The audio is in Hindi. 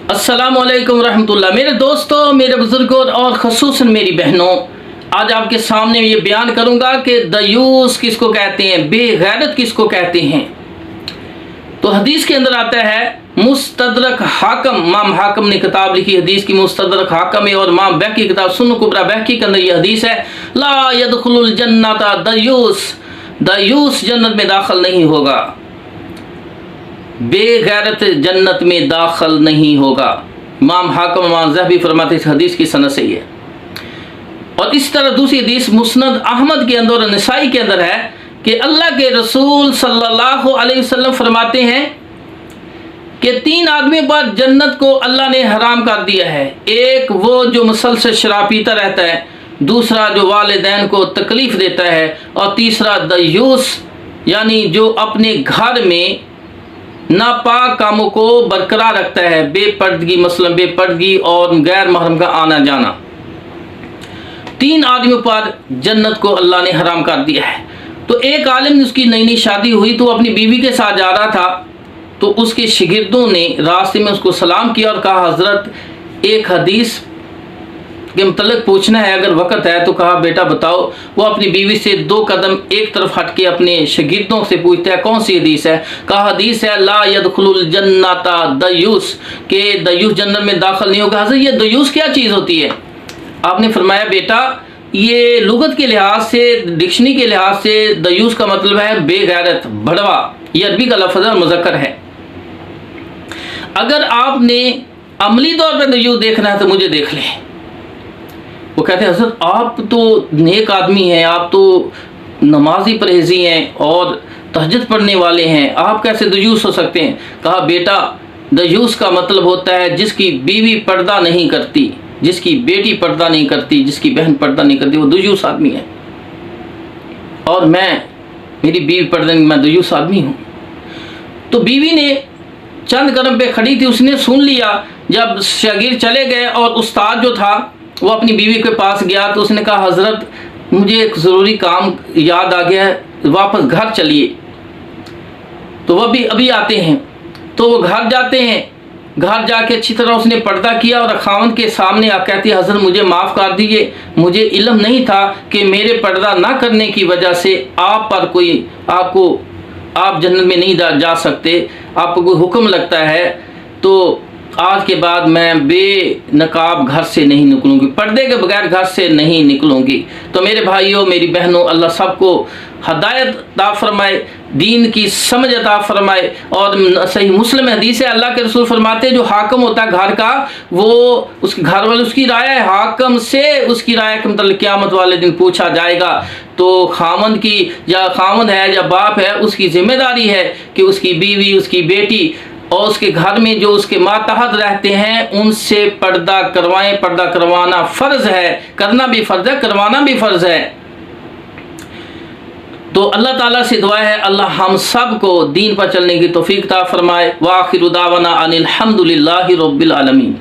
अस्सलामुअलैकुम रहमतुल्लाह। मेरे दोस्तों, मेरे बुजुर्गों और ख़ुसूसन मेरी बहनों, आज आपके सामने ये बयान करूंगा कि दयूस किसको कहते हैं, बेगैरत किसको कहते हैं। तो हदीस के अंदर आता है, मुस्तदरक हाकम, इमाम हाकम ने किताब लिखी हदीस की, मुस्तदरक हाकम है, और इमाम बैहकी की किताब सुन्न कुबरा बैहकी के अंदर ये हदीस है, ला यदखुलुल जन्नता दयूस, दयूस जन्नत में दाखिल नहीं होगा, बेगैरत जन्नत में दाखिल नहीं होगा। इमाम हाकम इमाम ज़हबी फरमाते इस हदीस की सनद सही है। और इस तरह दूसरी हदीस मुस्नद अहमद के अंदर और नसाई के अंदर है कि अल्लाह के रसूल सल्लल्लाहु अलैहि वसल्लम फरमाते हैं कि 3 आदमियों पर जन्नत को अल्लाह ने हराम कर दिया है। एक वो जो मुसलसल शराब पीता रहता है, दूसरा जो वालिदैन को तकलीफ़ देता है, और तीसरा दयूस यानी जो अपने घर में नापाक कामों को बरकरार रखता है, बेपर्दगी, मसलन बेपर्दगी और गैर महरम का आना जाना। 3 आदमियों पर जन्नत को अल्लाह ने हराम कर दिया है। तो एक आलिम, उसकी नई नई शादी हुई तो अपनी बीवी के साथ जा रहा था, तो उसके शागिर्दों ने रास्ते में उसको सलाम किया और कहा, हज़रत एक हदीस के मतलब पूछना है, अगर वक़्त है तो। कहा, बेटा बताओ। वो अपनी बीवी से 2 कदम एक तरफ हट के अपने शागिर्दों से पूछता है, कौन सी हदीस है। कहा, हदीस है ला यदखुलुल जन्नता दयूस, के दयूस जन्नत में दाखिल नहीं होगा। हज़रत ये दयूस क्या चीज़ होती है? आपने फरमाया, बेटा ये लुगत के लिहाज से, डिक्शनरी के लिहाज से दयूस का मतलब है बेगैरत, भड़वा। ये अरबी का लफ्ज़ है, मुज़क्कर है। अगर आपने अमली तौर पर दयूस देखना है तो मुझे देख लें। वो कहते हैं, हज़रत आप तो नेक आदमी हैं, आप तो नमाजी परहेजी हैं और तहज्जुद पढ़ने वाले हैं, आप कैसे दयूस हो सकते हैं? कहा, बेटा दयूस का मतलब होता है जिसकी बीवी पर्दा नहीं करती, जिसकी बेटी पर्दा नहीं करती, जिसकी बहन पर्दा नहीं करती, वो दयूस आदमी है। और मेरी बीवी पर्दा नहीं, मैं दयूस आदमी हूँ। तो बीवी ने चंद कदम पे खड़ी थी, उसने सुन लिया। जब शागिर्द चले गए और उस्ताद जो था वो अपनी बीवी के पास गया, तो उसने कहा, हज़रत मुझे एक ज़रूरी काम याद आ गया है, वापस घर चलिए। तो वह भी अभी आते हैं। तो वो घर जाते हैं। घर जाके अच्छी तरह उसने पर्दा किया और खावंद के सामने कहती है, हज़रत मुझे माफ़ कर दीजिए, मुझे इल्म नहीं था कि मेरे पर्दा ना करने की वजह से आप पर कोई आप जन्नत में नहीं जा सकते, आपको कोई हुक्म लगता है, तो आज के बाद मैं बेनकाब घर से नहीं निकलूँगी, पर्दे के बगैर घर से नहीं निकलूँगी। तो मेरे भाइयों, मेरी बहनों, अल्लाह सबको हदायत अता फरमाए, दीन की समझ अता फरमाए। और सही मुस्लिम हदीस है, अल्लाह के रसूल फरमाते हैं, जो हाकम होता है घर का, वो उसके घर वाले, उसकी राय है, हाकम से उसकी राय के मतलब क़यामत वाले दिन पूछा जाएगा। तो खामंद की, या खामंद है या बाप है, उसकी जिम्मेदारी है कि उसकी बीवी, उसकी बेटी और उसके घर में जो उसके मातहत रहते हैं उनसे पर्दा करवाएं। पर्दा करवाना फ़र्ज़ है, करना भी फ़र्ज़ है, करवाना भी फ़र्ज़ है। तो अल्लाह ताला से दुआ है, अल्लाह हम सब को दीन पर चलने की तौफीक अता फरमाए। व आखिरु दावाना अनिल हम्दुलिल्लाहि रब्बिल आलमीन।